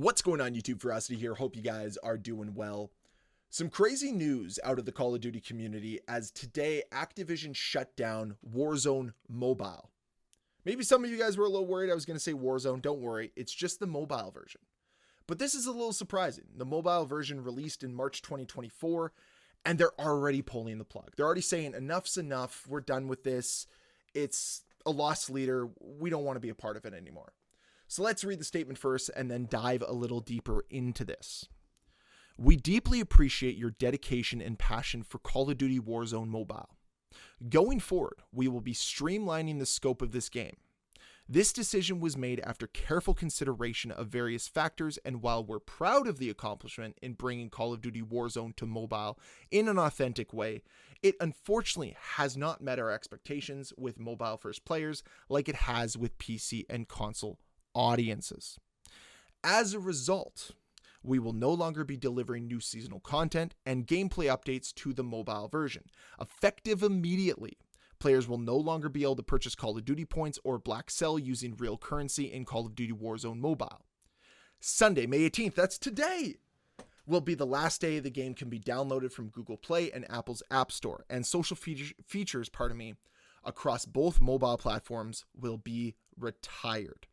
What's going on, YouTube? Ferocity here. Hope you guys are doing well. Some crazy news out of the Call of Duty community as today Activision shut down Warzone Mobile. Maybe some of you guys were a little worried I was going to say Warzone. Don't worry, it's just the mobile version. But this is a little surprising. The mobile version released in March 2024, and they're already pulling the plug. They're already saying enough's enough. We're done with this. It's a lost leader. We don't want to be a part of it anymore. So let's read the statement first and then dive a little deeper into this. We deeply appreciate your dedication and passion for Call of Duty Warzone Mobile. Going forward, we will be streamlining the scope of this game. This decision was made after careful consideration of various factors, and while we're proud of the accomplishment in bringing Call of Duty Warzone to mobile in an authentic way, it unfortunately has not met our expectations with mobile-first players like it has with PC and console audiences. As a result, we will no longer be delivering new seasonal content and gameplay updates to the mobile version. Effective immediately, players will no longer be able to purchase Call of Duty points or black sell using real currency in Call of Duty Warzone Mobile. Sunday, May 18th, that's today, will be the last day the game can be downloaded from Google Play and Apple's App Store, and social features, across both mobile platforms will be retired.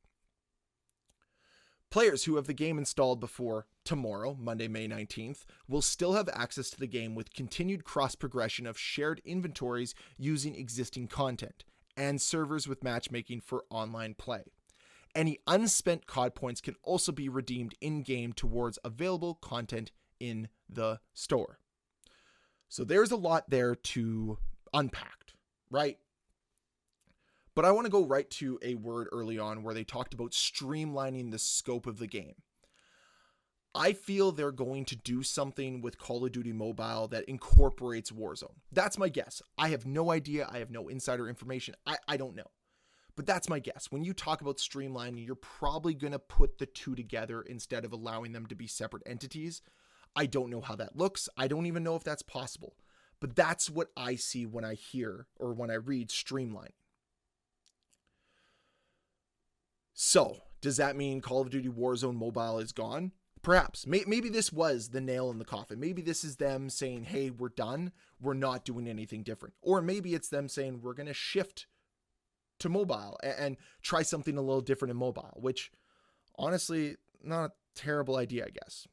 Players who have the game installed before tomorrow, Monday, May 19th, will still have access to the game with continued cross-progression of shared inventories using existing content, and servers with matchmaking for online play. Any unspent COD points can also be redeemed in-game towards available content in the store. So there's a lot there to unpack, right? But I want to go right to a word early on where they talked about streamlining the scope of the game. I feel they're going to do something with Call of Duty Mobile that incorporates Warzone. That's my guess. I have no idea. I have no insider information. I don't know. But that's my guess. When you talk about streamlining, you're probably going to put the two together instead of allowing them to be separate entities. I don't know how that looks. I don't even know if that's possible. But that's what I see when I hear or when I read streamlining. So, does that mean Call of Duty Warzone Mobile is gone? Perhaps. Maybe this was the nail in the coffin. Maybe this is them saying, hey, we're done. We're not doing anything different. Or maybe it's them saying, we're going to shift to mobile and try something a little different in mobile, which, honestly, not a terrible idea, I guess.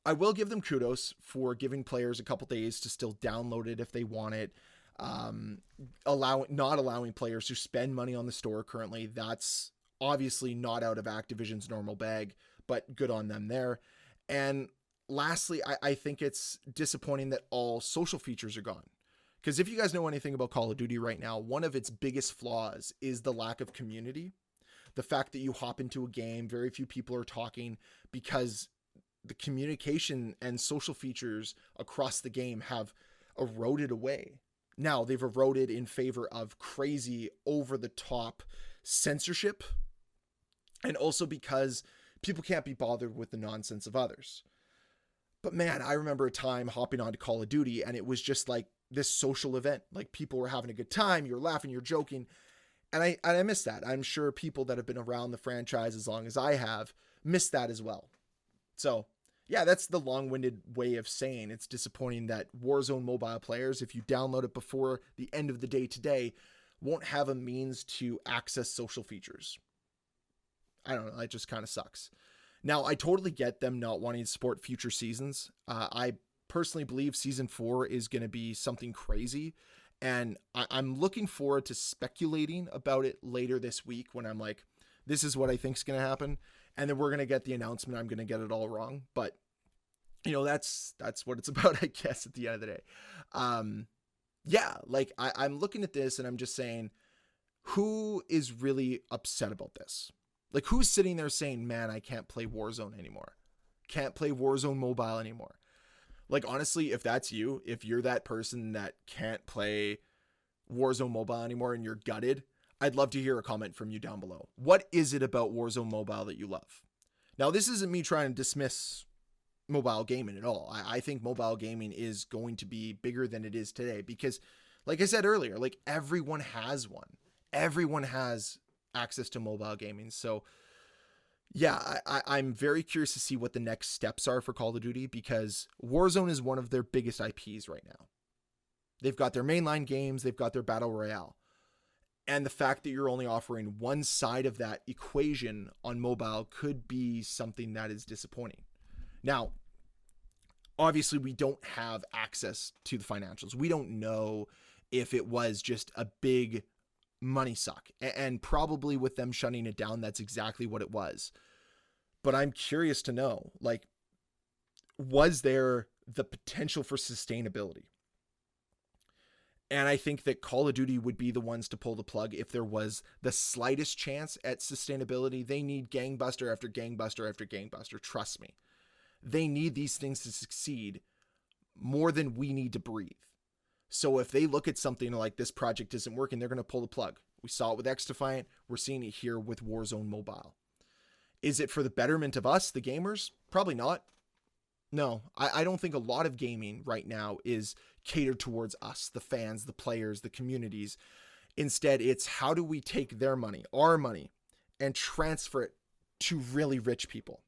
I will give them kudos for giving players a couple days to still download it if they want it. Not allowing players to spend money on the store currently. That's obviously not out of Activision's normal bag, but good on them there. And lastly, I think it's disappointing that all social features are gone. Because if you guys know anything about Call of Duty right now, one of its biggest flaws is the lack of community. The fact that you hop into a game, very few people are talking because the communication and social features across the game have eroded away. Now, they've eroded in favor of crazy, over-the-top censorship, and also because people can't be bothered with the nonsense of others. But man, I remember a time hopping onto Call of Duty, and it was just like this social event. Like, people were having a good time, you're laughing, you're joking, and I miss that. I'm sure people that have been around the franchise as long as I have miss that as well. So yeah, that's the long-winded way of saying it's disappointing that Warzone Mobile players, if you download it before the end of the day today, won't have a means to access social features. I don't know. It just kind of sucks. Now, I totally get them not wanting to support future seasons. I personally believe Season 4 is going to be something crazy, and I'm looking forward to speculating about it later this week when I'm like, this is what I think is going to happen. And then we're going to get the announcement. I'm going to get it all wrong. But, you know, that's what it's about, I guess, at the end of the day. Yeah, like I'm looking at this and I'm just saying, who is really upset about this? Like, who's sitting there saying, man, I can't play Warzone anymore. Can't play Warzone Mobile anymore. Like, honestly, if that's you, if you're that person that can't play Warzone Mobile anymore and you're gutted, I'd love to hear a comment from you down below. What is it about Warzone Mobile that you love? Now, this isn't me trying to dismiss mobile gaming at all. I think mobile gaming is going to be bigger than it is today because, like I said earlier, like everyone has one. Everyone has access to mobile gaming. So Yeah, I'm very curious to see what the next steps are for Call of Duty, because Warzone is one of their biggest IPs right now. They've got their mainline games, they've got their Battle Royale. And the fact that you're only offering one side of that equation on mobile could be something that is disappointing. Now, obviously, we don't have access to the financials. We don't know if it was just a big money suck. And probably with them shutting it down, that's exactly what it was. But I'm curious to know, like, was there the potential for sustainability? And I think that Call of Duty would be the ones to pull the plug if there was the slightest chance at sustainability. They need gangbuster after gangbuster after gangbuster. Trust me. They need these things to succeed more than we need to breathe. So if they look at something like this project isn't working, they're going to pull the plug. We saw it with X-Defiant. We're seeing it here with Warzone Mobile. Is it for the betterment of us, the gamers? Probably not. No, I don't think a lot of gaming right now is catered towards us, the fans, the players, the communities. Instead, it's how do we take their money, our money, and transfer it to really rich people?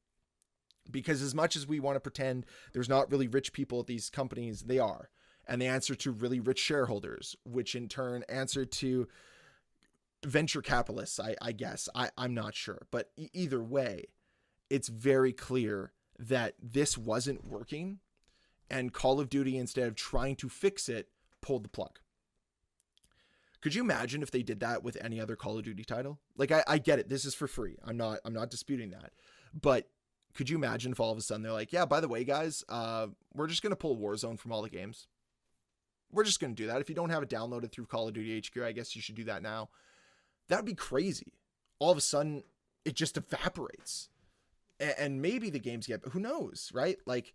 Because as much as we want to pretend there's not really rich people at these companies, they are. And they answer to really rich shareholders, which in turn answer to venture capitalists, I guess. I'm not sure. But either way, it's very clear that this wasn't working, and Call of Duty, instead of trying to fix it, pulled the plug. Could you imagine if they did that with any other Call of Duty title? Like, I get it. This is for free. I'm not disputing that. But could you imagine if all of a sudden they're like, yeah, by the way, guys, we're just going to pull Warzone from all the games. We're just going to do that. If you don't have it downloaded through Call of Duty HQ, I guess you should do that now. That would be crazy. All of a sudden, it just evaporates. And maybe the games get, but who knows, right? Like,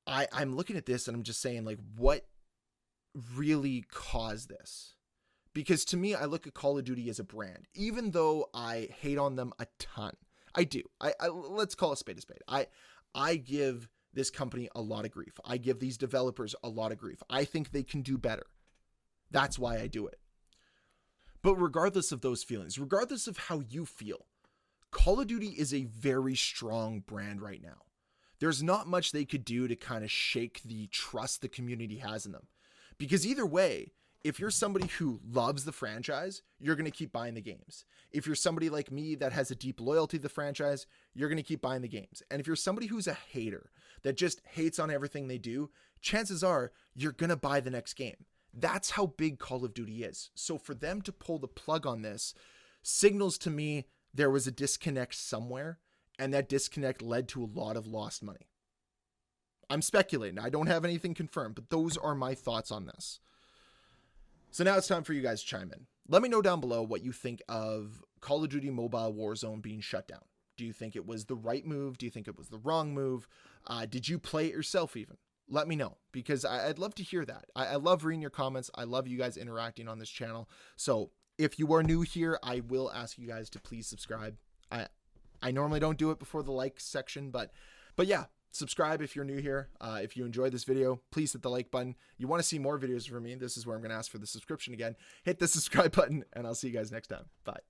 I'm looking at this and I'm just saying, like, what really caused this? Because to me, I look at Call of Duty as a brand, even though I hate on them a ton. I do. I let's call a spade a spade. I give this company a lot of grief. I give these developers a lot of grief. I think they can do better. That's why I do it. But regardless of those feelings, regardless of how you feel, Call of Duty is a very strong brand right now. There's not much they could do to kind of shake the trust the community has in them. Because either way, if you're somebody who loves the franchise, you're going to keep buying the games. If you're somebody like me that has a deep loyalty to the franchise, you're going to keep buying the games. And if you're somebody who's a hater that just hates on everything they do, chances are you're going to buy the next game. That's how big Call of Duty is. So for them to pull the plug on this signals to me there was a disconnect somewhere, and that disconnect led to a lot of lost money. I'm speculating. I don't have anything confirmed, but those are my thoughts on this. So now it's time for you guys to chime in. Let me know down below what you think of Call of Duty Mobile Warzone being shut down. Do you think it was the right move? Do you think it was the wrong move? Did you play it yourself even? Let me know, because I'd love to hear that. I love reading your comments. I love you guys interacting on this channel. So if you are new here, I will ask you guys to please subscribe. I normally don't do it before the like section, but yeah, subscribe if you're new here. If you enjoyed this video, please hit the like button. You want to see more videos from me, this is where I'm going to ask for the subscription again. Hit the subscribe button, and I'll see you guys next time. Bye.